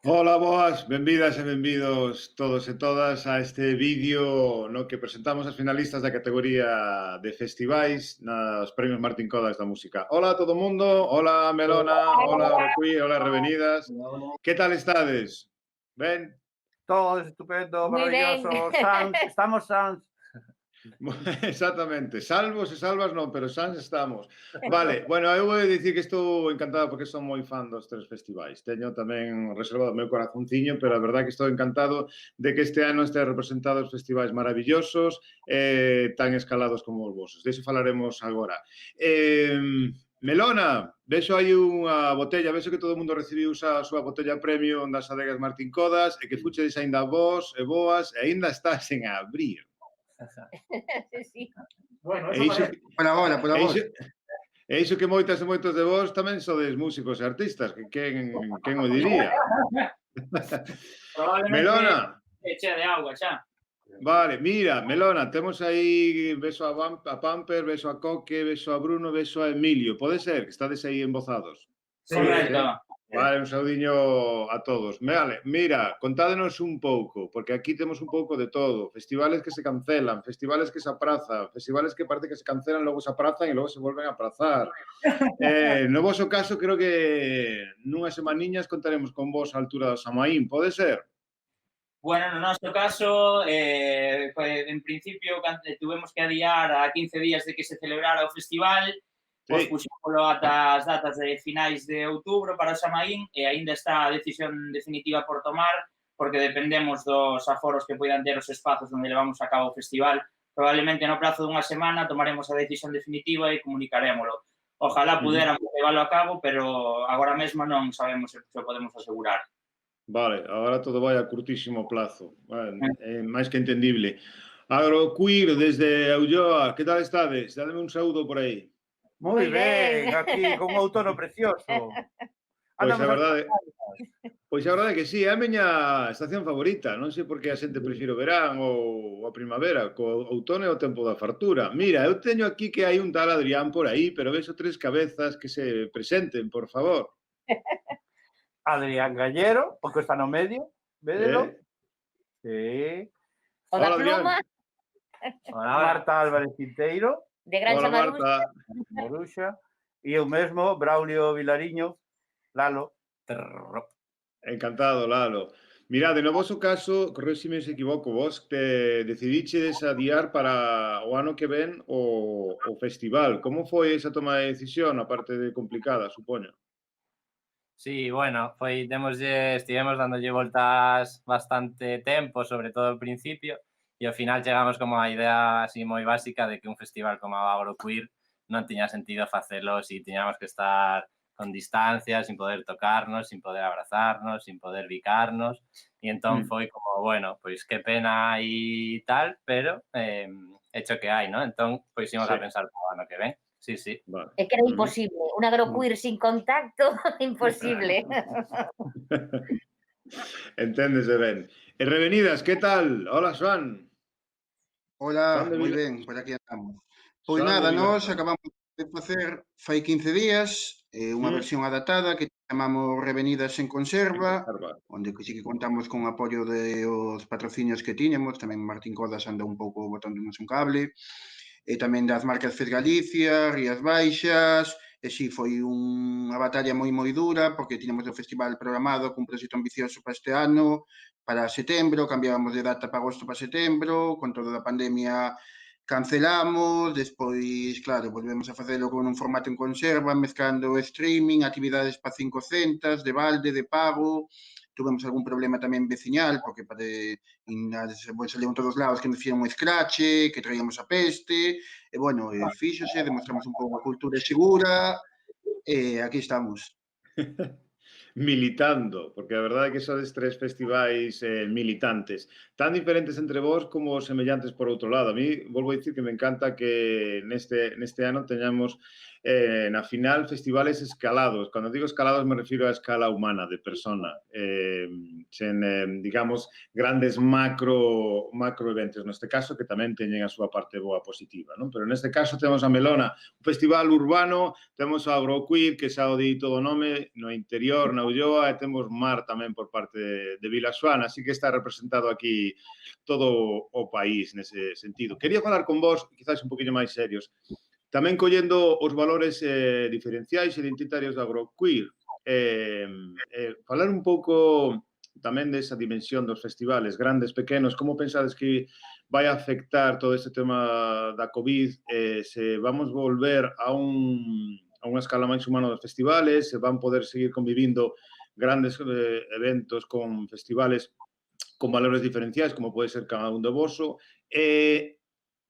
Ola, boas, benvidas e benvidos todos e todas a este vídeo no que presentamos as finalistas da categoría de festivais nos premios Martín Codas da música. Ola a todo mundo, ola Melona, ola Rocuí, ola Revenidas. Que tal estades? Ben? Todo estupendo, Muy ben. maravilloso, sans, estamos sans. Exactamente, salvos e salvas non, pero sans estamos. Vale, bueno, eu vou dicir que estou encantado porque son moi fan dos tres festivais. Teño tamén reservado o meu corazonciño, pero a verdade que estou encantado de que este ano este representados festivais maravillosos, tan escalados como os vosos. De iso falaremos agora. Melona, vexo aí unha botella, vexo que todo o mundo recibiu a súa botella premio das adegas Martín Codas e que fuchedes aínda vos e boas e aínda estás en abrir. Sí. Bueno, E iso, por agora, por e agora. iso, e iso que moitas e moitos de vos tamén sodes músicos e artistas, que quen o diría? Probablemente Melona, chea de agua xa. vale, mira, Melona, temos aí, beso a Pamper, beso a Coque, beso a Bruno, beso a Emilio. Pode ser que estades aí embozados? Correcto. Vale, un saudiño a todos. Vale, mira, contádenos un pouco, porque aquí temos un pouco de todo. Festivales que se cancelan, festivales que se aprazan, festivales que parece que se cancelan, logo se aprazan e logo se volven a aprazar. No voso caso, creo que nunhas semaniñas contaremos con vos a altura do Samaín, pode ser? Bueno, no noso caso, en principio, tuvemos que adiar a 15 días de que se celebrara o festival, pois puxémolo ata as datas de finais de outubro para o Samaín e aínda está a decisión definitiva por tomar, porque dependemos dos aforos que poidan ter os espazos onde levamos a cabo o festival. Probablemente no prazo dunha semana tomaremos a decisión definitiva e comunicarémolo. Ojalá puderamos leválo a cabo, pero agora mesmo non sabemos se o podemos asegurar. Vale, agora todo vai a curtísimo plazo. Vale, é máis que entendible. Agroqueer, desde Ulloa, que tal estades? Dádeme un saúdo por aí. Moi Moi ben, ben. aquí con un outono precioso. Pois a Andamos verdade, pois a verdade que sí, é a miña estación favorita. Non sei por que a xente prefiro o verán ou a primavera, co outono é o tempo da fartura. Mira, eu teño aquí que hai un tal Adrián por aí, pero vexo tres cabezas que se presenten, por favor. Adrián Gallero, o que está no medio, védelo. Sí. O da Hola, Adrián. pluma, Hola, Marta Álvarez Quinteiro, de Granxa Hola, Maruxa. Marta. Moruxa, e eu mesmo, Braulio Vilariño, Lalo. Trrr. Encantado, Lalo. Mirade, no voso caso, corrésime se equivoco, vos te decidichedes adiar para o ano que ven o festival. Como foi esa toma de decisión, aparte de complicada, supoño? Sí, bueno, estivemos dándolle voltas bastante tempo, sobre todo ao principio, e ao final chegamos como a idea así moi básica de que un festival como a Agroqueer non tiña sentido facelo si tiñamos que estar con distancia, sin poder tocarnos, sin poder abrazarnos, sin poder bicarnos, e entón foi como, bueno, pois que pena e tal, pero hecho que hai, ¿no? Entón, pois imos a pensar para o ano que ven. Sí, sí. Vale. É que era imposible. Un agroqueer sin contacto, imposible. Enténdese ben. E Revenidas, que tal? Hola, Xoan. Hola, Xoan de moi Vila- ben, por aquí andamos. Pois Xoan de nada, nós Vilaseca. acabamos de facer fai 15 días unha versión adaptada que chamamos Revenidas en Conserva, onde que sí que contamos con o apoio dos patrocinios que tiñamos, tamén Martín Codas anda un pouco botándonos un cable, e tamén das marcas Fez Galicia, Rías Baixas, e si foi unha batalla moi dura, porque tiñamos o festival programado cun proxecto ambicioso para este ano, para setembro, cambiábamos de data para agosto para setembro, con toda a pandemia cancelamos, despois, claro, volvemos a facelo con un formato en conserva, mezclando streaming, actividades para 500, de balde, de pago, tuvemos algún problema tamén veciñal, porque saliu en todos lados que nos fixeron un escrache, que traíamos a peste, e bueno, fíxose, demostramos un pouco a cultura segura, e aquí estamos. Militando, porque a verdade é que sodes tres festivais militantes, tan diferentes entre vós como semellantes por outro lado. A mí, volvo a dicir que me encanta que neste ano teñamos na final festivales escalados. Cando digo escalados me refiro á escala humana, de persona, sen, digamos, grandes macro eventos, neste caso, que tamén teñen a súa parte boa positiva, non? Pero neste caso temos a Melona, un festival urbano, temos a Agroqueer, que xa o di todo o nome, no interior, na Ulloa e temos mar tamén por parte de Vilasoana, así que está representado aquí todo o país nese sentido. Quería falar con vos, quizás un poquinho máis serios, tamén collendo os valores diferenciais e identitarios da agroqueer. Falar un pouco tamén desa dimensión dos festivales, grandes, pequenos, como pensades que vai afectar todo este tema da COVID? Se vamos volver a unha escala máis humana dos festivales, se van poder seguir convivindo grandes eventos con festivales con valores diferenciais, como pode ser cada un de voso,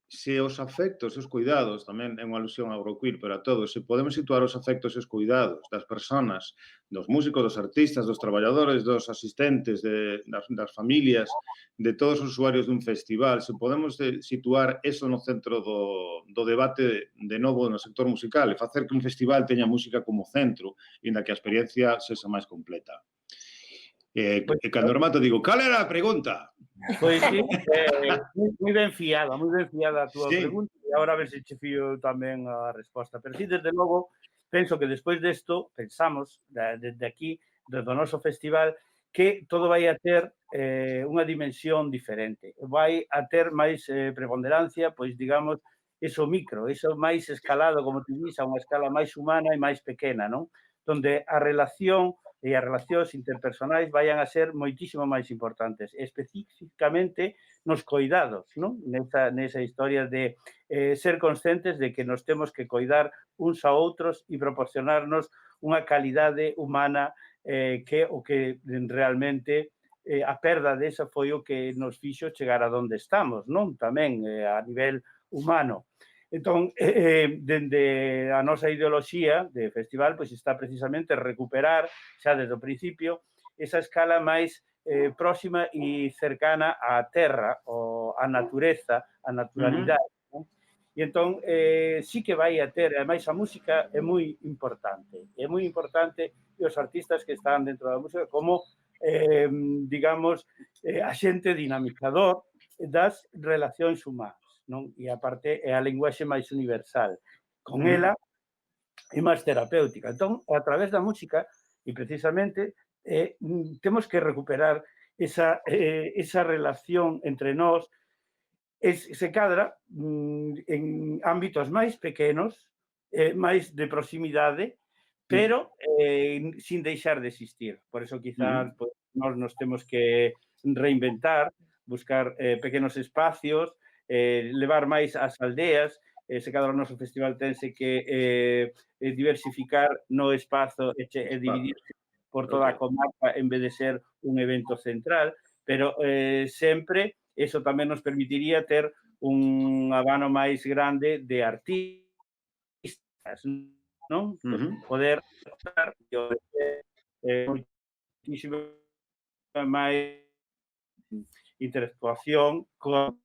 se os afectos e os cuidados, tamén é unha alusión ao agroqueer, pero a todos, se podemos situar os afectos e os cuidados das persoas, dos músicos, dos artistas, dos traballadores, dos asistentes, das familias, de todos os usuarios dun festival, se podemos situar eso no centro do debate de novo no sector musical e facer que un festival teña música como centro, inda que a experiencia sexa máis completa. Cando remato digo, cal era a pregunta? Pois sí, moi ben fiada a túa pregunta, e agora a ver se che fío tamén a resposta. Pero sí, desde logo, penso que despois desto, pensamos, desde aquí, desde o noso festival, que todo vai a ter unha dimensión diferente. Vai a ter máis preponderancia, pois, digamos, eso micro, eso máis escalado, como te dís, a unha escala máis humana e máis pequena, non? Donde a relación e as relacións interpersonais vayan a ser moitísimo máis importantes, especificamente nos coidados, non? Nesa historia de ser conscientes de que nos temos que coidar uns a outros e proporcionarnos unha calidade humana que o que realmente a perda desa foi o que nos fixo chegar a donde estamos, non? Tamén a nivel humano. Entón, dende a nosa ideoloxía de festival, pois está precisamente recuperar, xa desde o principio, esa escala máis próxima e cercana á terra, á natureza, á naturalidade. E entón, sí que vai a ter, ademais a música é moi importante, e os artistas que están dentro da música como, digamos, axente dinamizador das relacións humanas. Non? E aparte é a linguaxe máis universal. Con ela é máis terapéutica. Entón, a través da música, e precisamente, temos que recuperar esa relación entre nós, se cadra en ámbitos máis pequenos, máis de proximidade, pero sin deixar de existir. Por eso, quizás, nós nos temos que reinventar, buscar pequenos espacios, levar máis ás aldeas, se cada noso festival tense que diversificar no espazo e dividirse por toda a comarca en vez de ser un evento central, pero sempre eso tamén nos permitiría ter un abano máis grande de artistas, non? Poder moitísimo máis interactuación con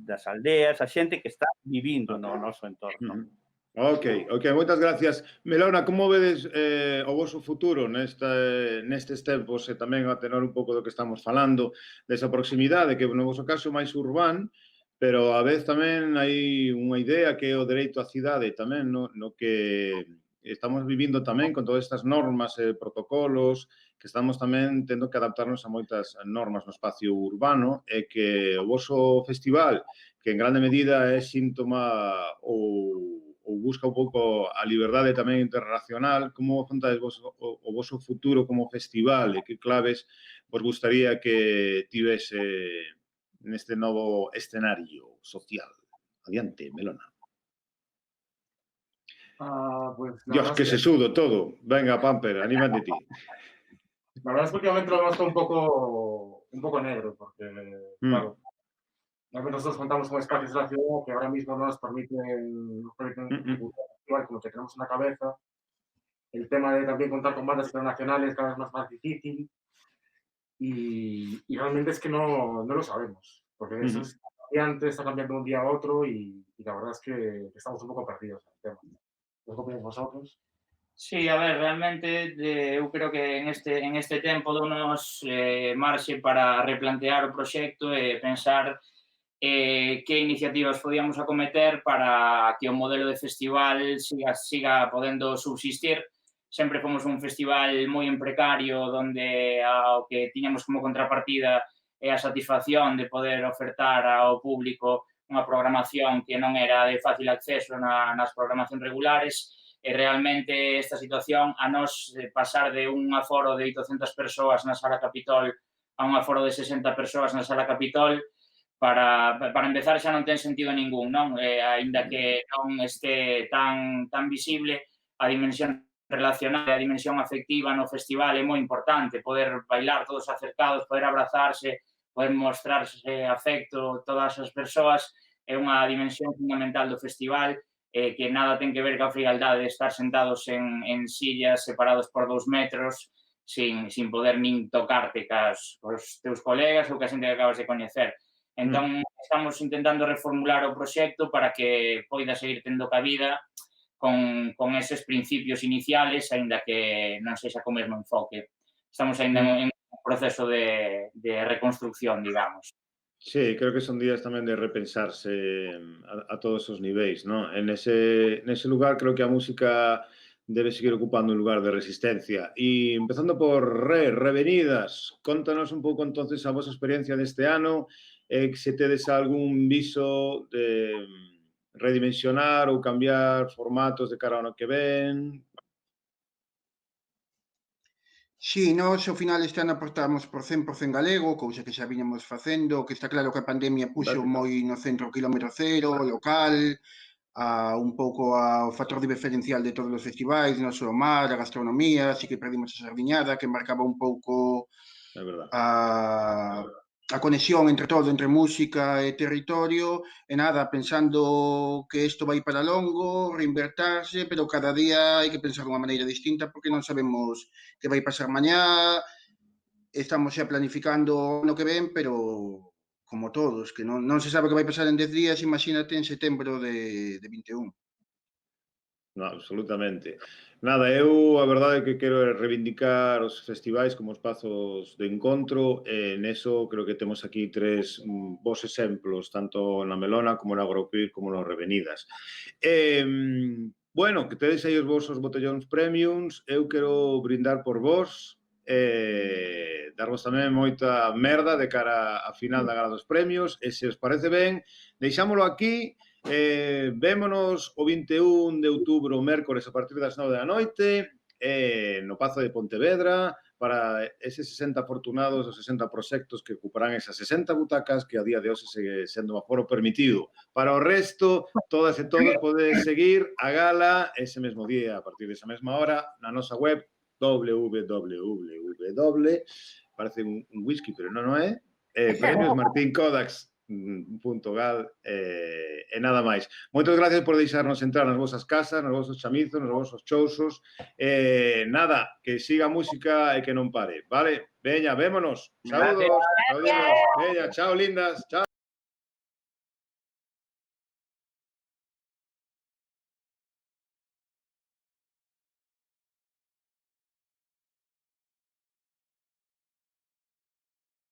das aldeas, a xente que está vivindo no noso entorno. Ok, moitas gracias. Melona, como vedes o voso futuro nestes tempos e tamén a tenor un pouco do que estamos falando, desa proximidade, que no voso caso máis urbán, pero a vez tamén hai unha idea que é o dereito á cidade tamén, no que estamos vivindo tamén con todas estas normas e protocolos, que estamos tamén tendo que adaptarnos a moitas normas no espacio urbano e que o voso festival, que en grande medida é síntoma ou busca un pouco a liberdade tamén interrelacional, como afrontades o voso futuro como festival e que claves vos gustaría que tivese neste novo escenario social? Adiante, Melona. Dios, que se sudo todo. Venga, Pamper, anímate ti. La verdad es que últimamente lo hemos visto un poco negro, porque, claro, nosotros contamos con espacios de la ciudad que ahora mismo no nos permiten como que tenemos en la cabeza. El tema de también contar con bandas internacionales cada vez más difícil. Y realmente es que no lo sabemos, porque eso está cambiando de un día a otro y la verdad es que estamos un poco perdidos en el tema. ¿Qué opináis vosotros? Sí, a ver, realmente eu creo que en este tempo donos marxe para replantear o proxecto e pensar que iniciativas podíamos acometer para que o modelo de festival siga podendo subsistir sempre fomos un festival moi en precario, onde o que tiñamos como contrapartida é a satisfacción de poder ofertar ao público unha programación que non era de fácil acceso nas programacións regulares, e realmente esta situación a nos pasar de un aforo de 800 persoas na Sala Capitol a un aforo de 60 persoas na Sala Capitol, para empezar xa non ten sentido ningún, non? Aínda que non este tan visible, a dimensión relacional, a dimensión afectiva no festival é moi importante, poder bailar todos acercados, poder abrazarse, poder mostrarse afecto todas as persoas, é unha dimensión fundamental do festival, que nada ten que ver coa frialdade de estar sentados en sillas separados por 2 metros, sin poder nin tocarte cos teus colegas ou ca xente que acabas de coñecer. Entón, estamos intentando reformular o proxecto para que poida seguir tendo cabida con eses principios iniciales, aínda que non sexa co mesmo enfoque. Estamos aínda en un proceso de reconstrucción, digamos. Sí, creo que son días tamén de repensarse a todos os niveis, ¿no? En ese lugar creo que a música debe seguir ocupando un lugar de resistencia. E empezando por Revenidas, contanos un pouco entonces a vosa experiencia deste ano, se tedes algún viso de redimensionar ou cambiar formatos de cara ao ano que ven. Sí, nós ao final este ano aportamos por 100% galego, cousa que xa viñamos facendo, que está claro que a pandemia puxo moi no centro quilómetro cero, local, un pouco ao factor diferencial de todos os festivais, non só o mar, a gastronomía, así que perdimos a sardiñada, que marcaba un pouco a conexión entre todo, entre música e territorio, e nada, pensando que isto vai para longo, reinvertirse, pero cada día hai que pensar de unha maneira distinta porque non sabemos que vai pasar mañá, estamos xa planificando no que ven, pero como todos, que non se sabe que vai pasar en 10 días, imagínate en setembro de 21. No, absolutamente. Nada, eu a verdade é que quero reivindicar os festivais como espazos de encontro, e neso creo que temos aquí 3 bons exemplos, tanto na Melona como na Agroqueer como nas Revenidas. Bueno, que tedes aí os vosos botellóns premiums, eu quero brindar por vos, darvos tamén moita merda de cara a final da gala dos premios, e se os parece ben, deixámolo aquí. Vémonos o 21 de outubro, o mércores, a partir das 9 da noite, no Pazo de Pontevedra, para eses 60 afortunados, os 60 proxectos que ocuparán esas 60 butacas que a día de hoxe segue sendo un aforo permitido. Para o resto, todas e todos podedes seguir a gala ese mesmo día, a partir desa mesma hora, na nosa web parece un whisky, pero non é, premiosmartinkodax.gal, e nada máis. Moitas gracias por deixarnos entrar nas vosas casas, nos vosos chamizos, nos vosos chousos. Nada, que siga a música e que non pare, vale? Veña, vémonos. Saúdos. Veña, chao, lindas. Chao.